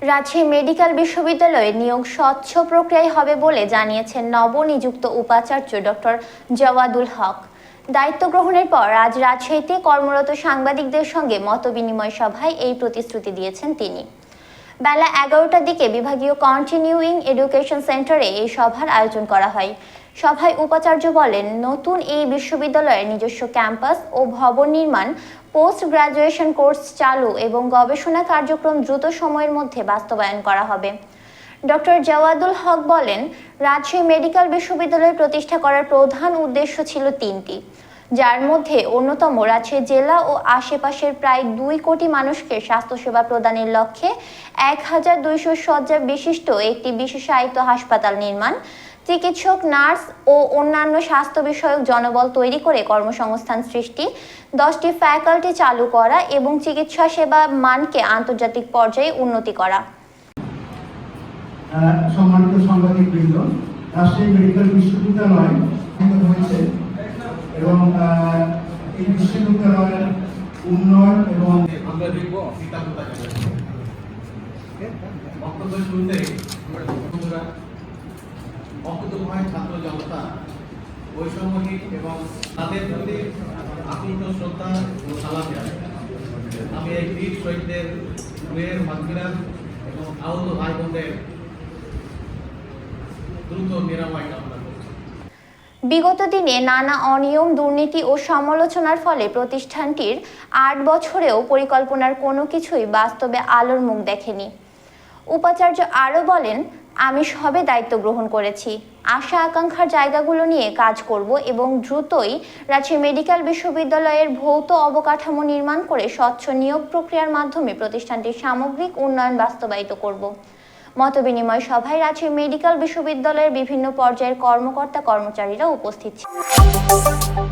Rajshahi medical বিশ্ববিদ্যালয়ে নিয়োগ স্বচ্ছ প্রক্রিয়ায় হবে বলে জানিয়েছেন নবনিযুক্ত উপাচার্য ডক্টর জওয়াদুল হক। দায়িত্ব গ্রহণের পর আজ রাজশাহীতে কর্মরত সাংবাদিকদের সঙ্গে মতবিনিময় সভায় এই প্রতিশ্রুতি দিয়েছেন তিনি। বেলা 11টার দিকে বিভাগীয় কন্টিনিউইং এডুকেশন সেন্টারে এই সভার আয়োজন করা হয়। সভায় উপাচার্য বলেন, নতুন এই বিশ্ববিদ্যালয়ের নিজস্ব ক্যাম্পাস ও ভবন নির্মাণ, পোস্ট গ্রাজুয়েশন কোর্স চালু এবং গবেষণা কার্যক্রম দ্রুত সময়ের মধ্যে বাস্তবায়ন করা হবে। ডক্টর জওয়াদুল হক বলেন, রাজশাহী মেডিকেল বিশ্ববিদ্যালয় প্রতিষ্ঠা করার প্রধান উদ্দেশ্য ছিল তিনটি, যার মধ্যে অন্যতম রাজশাহী জেলা ও আশেপাশের প্রায় 2 কোটি মানুষকে স্বাস্থ্যসেবা প্রদানের লক্ষ্যে 1200 শয্যা বিশিষ্ট একটি বিশেষায়িত হাসপাতাল নির্মাণ, চিকিৎসক, নার্স ও অন্যান্য স্বাস্থ্য বিষয়ক জনবল তৈরি করে কর্মসংস্থান সৃষ্টি, 10টি ফ্যাকাল্টি চালু করা এবং চিকিৎসা সেবা মানকে আন্তর্জাতিক পর্যায়ে উন্নতি করা। সম্মানিত সাংবাদিকবৃন্দ, রাজশাহী মেডিকেল বিশ্ববিদ্যালয় হয়েছে এবং এই বিশ্ববিদ্যালয়ের উন্নয়ন এবং আমরা দেখব বক্তব্য শুনতে অকুতভয় ছাত্র জনতা বৈষম্যহীন এবং তাদের প্রতি আকুল শ্রদ্ধা ও সালাম জানাই। আমি এই বীর শহীদদের মেয়ের মাতৃরাজ এবং আহত ভাই বোনদের দ্রুত নিরাময় কামনা করছি। বিগত দিনে নানা অনিয়ম, দুর্নীতি ও সমালোচনার ফলে প্রতিষ্ঠানটির 8 বছরেও পরিকল্পনার কোনো কিছুই বাস্তবে আলোর মুখ দেখেনি। উপাচার্য আরও বলেন, আমি সবে দায়িত্ব গ্রহণ করেছি, আশা আকাঙ্ক্ষার জায়গাগুলো নিয়ে কাজ করব এবং দ্রুতই রাজশাহী মেডিকেল বিশ্ববিদ্যালয়ের ভৌত অবকাঠামো নির্মাণ করে স্বচ্ছ নিয়োগ প্রক্রিয়ার মাধ্যমে প্রতিষ্ঠানটির সামগ্রিক উন্নয়ন বাস্তবায়িত করব। মতবিনিময় সভায় রাজশাহী মেডিকেল বিশ্ববিদ্যালয়ের বিভিন্ন পর্যায়ের কর্মকর্তা কর্মচারীরা উপস্থিত ছিলেন।